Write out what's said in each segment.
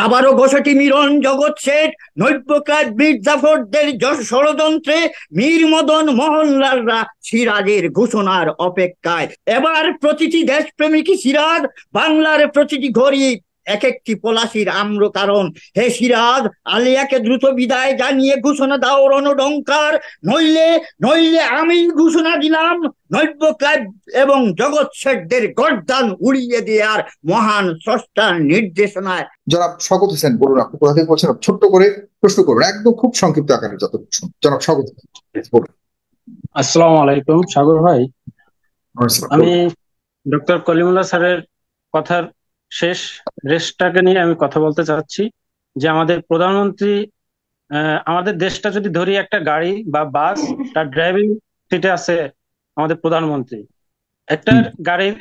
আবারও গোসাটি মিলন জগৎ শেঠ নৈব্যকার বীর জাফরদের ষড়যন্ত্রে মীর মদন মোহনলালরা সিরাজের ঘোষণার অপেক্ষায়। এবার প্রতিটি দেশপ্রেমিক সিরাজ, বাংলার প্রতিটি গরিব এক একটি পলাশির আম্র কারণ। হে সিরাজ, আলিয়াকে দ্রুত বিদায় জানিয়ে ঘোষণা দাও রণডঙ্কার, নইলে নইলে আমি ঘোষণা দিলাম নৈব্য ক্লাব এবং জগৎ শেঠদের গর্দান উড়িয়ে দেওয়ার মহান স্রষ্টার নির্দেশনায়। জনাব শওকত হোসেন বলুন, আপনি কোথা থেকে বলছেন? ছোট্ট করে প্রশ্ন করবেন, একদম খুব সংক্ষিপ্ত আকারে যত জনাব শওকত হোসেন বলুন। আসসালামু আলাইকুম সাগর ভাই, আমি ডক্টর কলিমুল্লাহ স্যারের কথার শেষ রেশটাকে নিয়ে আমি কথা বলতে চাচ্ছি যে আমাদের প্রধানমন্ত্রী, আমাদের দেশটা যদি ধরি একটা গাড়ি বা বাস, তার ড্রাইভিং সিটে আছে আমাদের প্রধানমন্ত্রী। একটা গাড়ির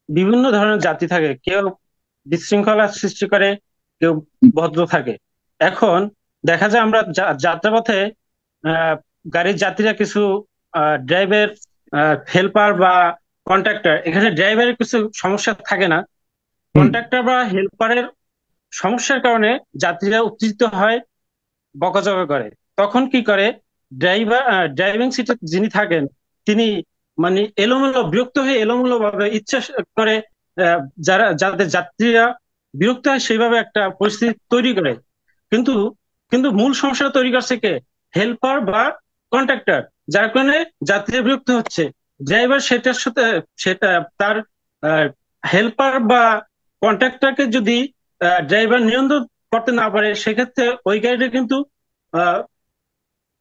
বিভিন্ন ধরনের জাতি থাকে, কেউ বিশৃঙ্খলা সৃষ্টি করে, কেউ ভদ্র থাকে। এখন দেখা যায় আমরা যাত্রাপথে গাড়ির যাত্রীরা কিছু ড্রাইভার, হেল্পার বা কন্ট্রাক্টর, এখানে ড্রাইভারের কিছু সমস্যা থাকে না, কন্ট্রাক্টর বা হেল্পারের সমস্যার কারণে যাত্রীরা উত্তেজিত হয়, বকাঝকা করে। তখন কি করে, ড্রাইভিং সিটে যিনি থাকেন তিনি মানে বিরক্ত হয়ে এলোমেলো ভাবে ইচ্ছা করে যাদের যাত্রীরা বিরক্ত হয় সেইভাবে একটা পরিস্থিতি তৈরি করে। কিন্তু কিন্তু মূল সমস্যা তৈরি করছে কে? হেল্পার বা কন্ট্রাক্টর, যার কারণে যাত্রীরা বিরক্ত হচ্ছে। ড্রাইভার সেটার সাথে সেটা তার হেল্পার বা কন্ট্রাক্টরকে যদি ড্রাইভার নিয়ন্ত্রণ করতে না পারে, সেক্ষেত্রে ওই গাড়িটা কিন্তু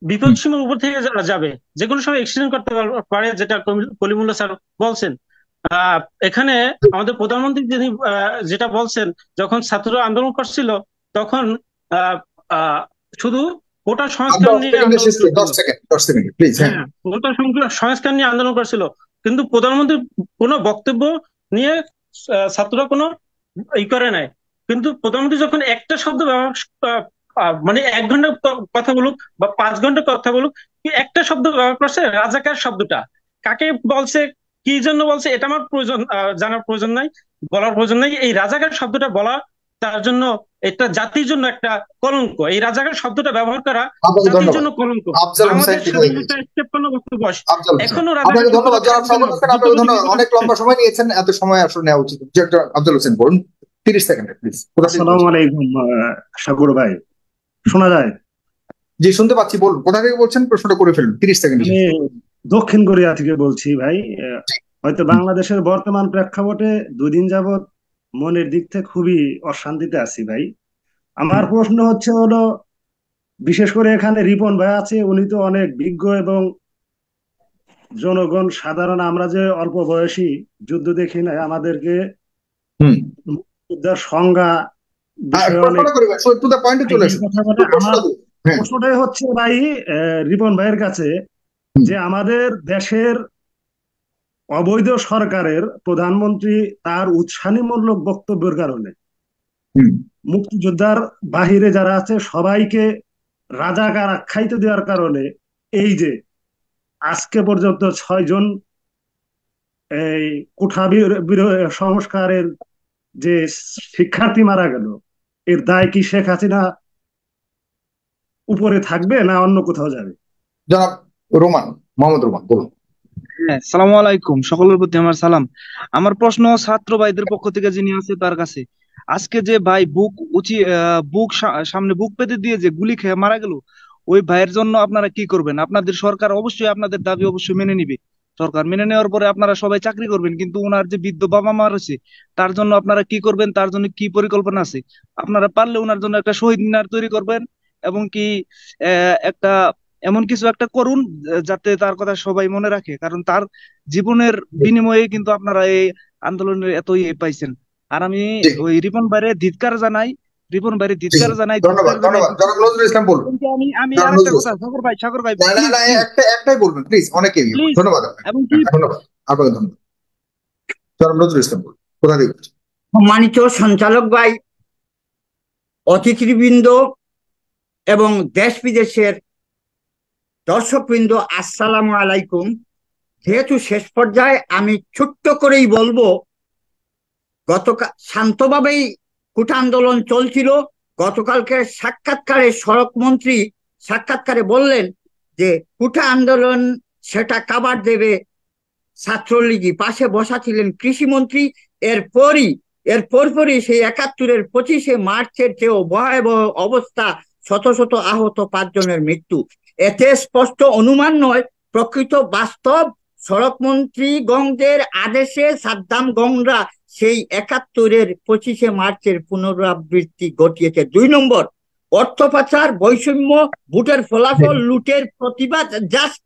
বিপদ সীমার উপর থেকে যাবে, যে কোনো সময় অ্যাক্সিডেন্ট করতে পারে, যেটা কলিমুল্লাহ স্যার বলছেন। এখানে আমাদের প্রধানমন্ত্রী যিনি যেটা বলছেন, যখন ছাত্ররা আন্দোলন করছিল তখন শুধু কোটা সংস্কার নিয়ে কোটা সংস্কার নিয়ে আন্দোলন করছিল, কিন্তু প্রধানমন্ত্রী কোনো বক্তব্য নিয়ে ছাত্ররা কোনো ই করে নাই। কিন্তু প্রধানমন্ত্রী যখন একটা শব্দ মানে 1 ঘন্টা কথা বলুক বা 5 ঘন্টা কথা বলুক, একটা শব্দ ব্যবহার করছে, রাজাকার শব্দটা কাকে বলছে, কি জন্য বলছে, এটা আমার প্রয়োজন জানার প্রয়োজন নাই, বলার প্রয়োজন নাই। এই রাজাকার শব্দটা বলা তার জন্য, এটা জাতির জন্য একটা কলঙ্ক। এই রাজাকার শব্দটা ব্যবহার করা জাতির জন্য কলঙ্ক। এখনো অনেক লম্বা সময় নিয়েছেন, এত সময় আসলে নেওয়া উচিত। আফজাল হোসেন বলুন, 30 সেকেন্ডে প্লিজ। আসসালামু আলাইকুম সাগর ভাই, শোনা যায়? জি শুনতে পাচ্ছি, বলুন কোথা থেকে বলছেন, প্রশ্নটা করে ফেলুন 30 সেকেন্ড। আমি দক্ষিণ কোরিয়া থেকে বলছি ভাই। হয়তো বাংলাদেশের বর্তমান প্রেক্ষাপটে 2 দিন যাবত মনের দিক থেকে খুবই অশান্তিতে আছি ভাই। আমার প্রশ্ন হলো, বিশেষ করে এখানে রিপন ভাই আছে, উনি তো অনেক বিজ্ঞ এবং জনগণ সাধারণ আমরা যে অল্প বয়সী যুদ্ধ দেখি না, আমাদেরকে সংজ্ঞা প্রশ্নটাই হচ্ছে ভাই রিপন ভাইয়ের কাছে, যে আমাদের দেশের অবৈধ সরকারের প্রধানমন্ত্রী তার উৎসাহীমূলক বক্তব্যের কারণে মুক্তিযোদ্ধার বাহিরে যারা আছে সবাইকে রাজাকার আখ্যায়িত দেওয়ার কারণে এই যে আজকে পর্যন্ত 6 জন এই কোঠা সংস্কারের যে শিক্ষার্থী মারা গেল, এর দায় কি শেখ হাসিনা উপরে থাকবে না অন্য কোথাও যাবে? জনাব রোমান, মোহাম্মদ রোমান বলুন। সালামু আলাইকুম, সকলের প্রতি আমার সালাম। আমার প্রশ্ন ছাত্র ভাইদের পক্ষ থেকে যিনি আছে তার কাছে, আজকে যে ভাই সামনে বুক পেতে দিয়ে যে গুলি খেয়ে মারা গেল, ওই ভাইয়ের জন্য আপনারা কি করবেন? আপনাদের সরকার অবশ্যই আপনাদের দাবি অবশ্যই মেনে নিবে, সরকার মেনে নেওয়ার পরে আপনারা সবাই চাকরি করবেন, কিন্তু ওনার যে বৃদ্ধ বাবা মা রয়েছে তার জন্য আপনারা কি করবেন? তার জন্য কি পরিকল্পনা আছে? আপনারা পারলে ওনার জন্য একটা শহীদ মিনার তৈরি করবেন, এবং কি একটা এমন কিছু একটা করুন যাতে তার কথা সবাই মনে রাখে, কারণ তার জীবনের বিনিময়ে কিন্তু আপনারা এই আন্দোলনের এত পাইছেন। আর আমি ওই রিপন ভাইরে ধিক্কার জানাই, আমি আরেকটা কথা, সাগর ভাই একটাই বলবেন প্লিজ, অনেকেই ধন্যবাদ আপনাকে, ধন্যবাদ। সম্মানিত সঞ্চালক ভাই, অতিথিবৃন্দ এবং দেশ বিদেশের দর্শকবৃন্দ, আসসালামু আলাইকুম। যেহেতু শেষ পর্যায়ে আমি ছোট্ট করেই বলবো, গতকাল শান্তভাবেই কোটা আন্দোলন চলছিল। গতকালকে সাক্ষাৎকারে বললেন যে কোটা আন্দোলন সেটা কাভার দেবে ছাত্রলীগই, পাশে বসা ছিলেন কৃষিমন্ত্রী। এর পরপরই সেই ৭১-এর ২৫শে মার্চের চেয়েও ভয়াবহ অবস্থা, শত শত আহত, ৫ জনের মৃত্যু। এতে স্পষ্ট অনুমান নয়, প্রকৃত বাস্তব। সড়কমন্ত্রীগণদের আদেশে সাদ্দাম গংরা সেই ৭১-এর ২৫শে মার্চের পুনরাবৃত্তি ঘটিয়েছে। ২ নম্বর, অর্থ পাচার, বৈষম্য, ভোটের ফলাফল লুটের প্রতিবাদ। জাস্ট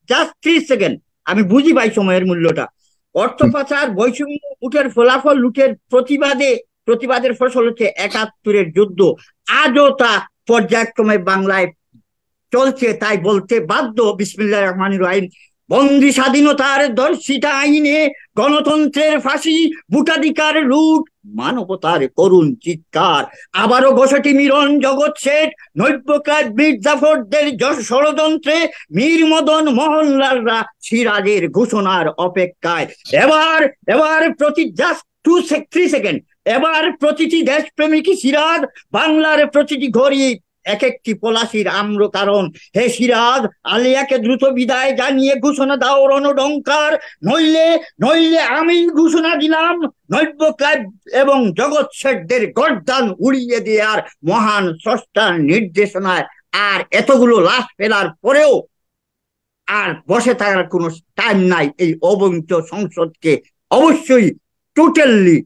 ৩০ সেকেন্ড, আমি বুঝি ভাই সময়ের মূল্যটা। অর্থ পাচার, বৈষম্য, ভোটের ফলাফল লুটের প্রতিবাদের ফসল হচ্ছে ৭১-এর যুদ্ধ। আজও তা পর্যায়ক্রমে বাংলায় চলছে, তাই বলতে বাধ্য। বিসমিল্লাহির রহমানির রহিম। বন্দি স্বাধীনতার দর্শিতা আইনে গণতন্ত্রের ফাঁসি, ভোটাধিকার লুট, মানবতার করুণ চিৎকার। আবারও ঘষাটি মিলন জগৎ শেঠ, নৈব্যকার বীর জাফরদের ষড়যন্ত্রে মীর মদন মোহনলালরা সিরাজের ঘোষণার অপেক্ষায়। এবার প্রতিটি দেশপ্রেমিক সিরাজ, বাংলার প্রতিটি ঘড়ি এক একটি পলাশির আম্র কারণ। হে সিরাজ, আলিয়াকে দ্রুত বিদায় জানিয়ে ঘোষণা দাও রণডঙ্কার, নইলে আমি ঘোষণা দিলাম নৈব্য ক্লাব এবং জগৎ শেঠদের গর্দান উড়িয়ে দেওয়ার মহান স্রষ্টার নির্দেশনায়। আর এতগুলো লাশ ফেলার পরেও আর বসে থাকার কোনো টাইম নাই। এই অবৈধ সংসদকে অবশ্যই টোটালি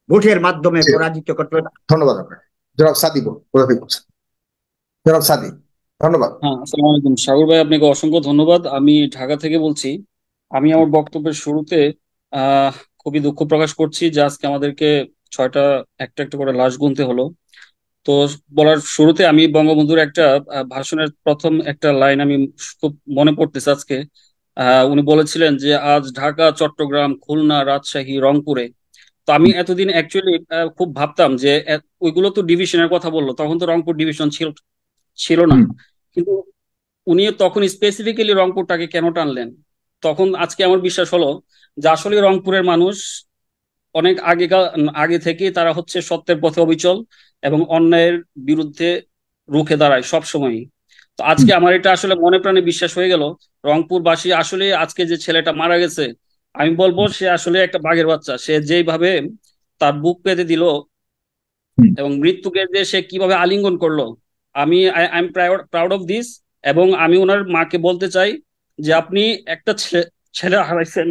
ভোটের মাধ্যমে পরাজিত করতে হবে। ধন্যবাদ আপনাকে। জনাব সাদি জনাব সাদি, ধন্যবাদ। হ্যাঁ, আসসালামু আলাইকুম সাগর ভাই, আপনাকে অসংখ্য ধন্যবাদ। আমি ঢাকা থেকে বলছি। আমি আমার বক্তব্যের শুরুতে খুবই দুঃখ প্রকাশ করছি যে আজকে আমাদেরকে ৬টা একটা করে লাশ গুনতে হলো। তো বলার শুরুতে আমি বঙ্গবন্ধুর একটা ভাষণের প্রথম একটা লাইন আমি খুব মনে পড়তেছে আজকে। উনি বলেছিলেন যে আজ ঢাকা, চট্টগ্রাম, খুলনা, রাজশাহী, রংপুরে। তো আমি এতদিন অ্যাকচুয়ালি খুব ভাবতাম যে ওইগুলো তো ডিভিশনের কথা বললো, তখন তো রংপুর ডিভিশন ছিল না। কিন্তু উনি তখন স্পেসিফিক্যালি রংপুরটাকে কেন টানলেন, তখন আজকে আমার বিশ্বাস হলো যে আসলে রংপুরের মানুষ অনেক আগে থেকে তারা হচ্ছে সত্যের পথে অবিচল এবং অন্যায়ের বিরুদ্ধে রুখে দাঁড়ায় সব সময়। তো আজকে আমার এটা আসলে মনে প্রাণে বিশ্বাস হয়ে গেল, রংপুরবাসী আসলে আজকে যে ছেলেটা মারা গেছে, আমি বলবো সে আসলে একটা বাঘের বাচ্চা। সে যেইভাবে তার বুক পেতে দিল এবং মৃত্যুকে যে সে কিভাবে আলিঙ্গন করলো, I am proud of this. এবং আমি ওনার মাকে বলতে চাই যে আপনি একটা ছেলে হারাইছেন,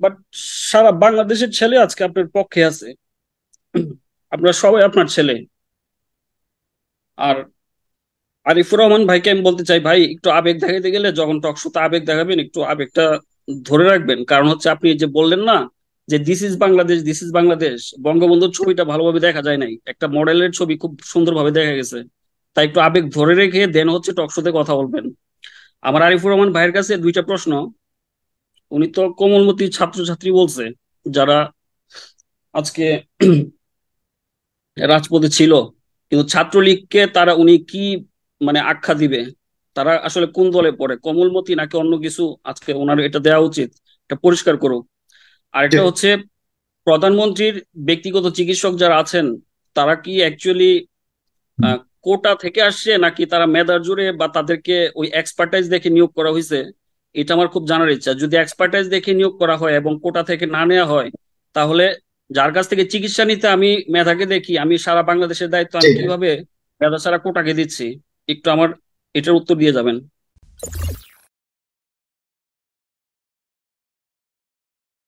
বাট সারা বাংলাদেশের ছেলে আজকে আপনার পক্ষে আছে। আপনারা সবাই আপনার ছেলে। আর আরিফুর রহমান ভাইকে আমি বলতে চাই, ভাই একটু আবেগ দেখাইতে গেলে যখন টকশোতে আবেগ দেখাবেন, একটু আবেগটা ধরে রাখবেন। কারণ হচ্ছে আপনি যে বললেন না যে this is Bangladesh, this is Bangladesh, বঙ্গবন্ধুর ছবিটা ভালোভাবে দেখা যায় নাই, একটা মডেলের ছবি খুব সুন্দরভাবে দেখা গেছে। তাই একটু আবেগ ধরে রেখে দেন হচ্ছে টকশোতে কথা বলবেন। আমার আরিফুর রহমান ভাইয়ের কাছে 2টা প্রশ্ন। উনি তো কোমলমতি ছাত্রছাত্রী বলছে যারা আজকে রাজপথে ছিল, কিন্তু ছাত্রলীগকে উনি কি মানে আখ্যা দিবে, তারা আসলে কোন দলে পড়ে, কোমলমতি নাকি অন্য কিছু? আজকে ওনার এটা দেওয়া উচিত, এটা পরিষ্কার করুক। আর একটা হচ্ছে প্রধানমন্ত্রীর ব্যক্তিগত চিকিৎসক যারা আছেন তারা কি অ্যাকচুয়ালি কোটা থেকে আসছে নাকি তারা মেধার জোরে বা তাদেরকে ওই এক্সপার্টাইজ দেখে নিয়োগ করা হয়েছে, এটা আমার খুব জানার ইচ্ছা। যদি এক্সপার্টাইজ দেখে নিয়োগ করা হয় এবং কোটা থেকে না নেওয়া হয়, তাহলে যার কাছ থেকে চিকিৎসা নিতে আমি মেধাকে দেখি, আমি সারা বাংলাদেশের দায়িত্ব আমি কিভাবে মেধা ছাড়া কোটাকে দিচ্ছি? একটু আমার এটার উত্তর দিয়ে যাবেন।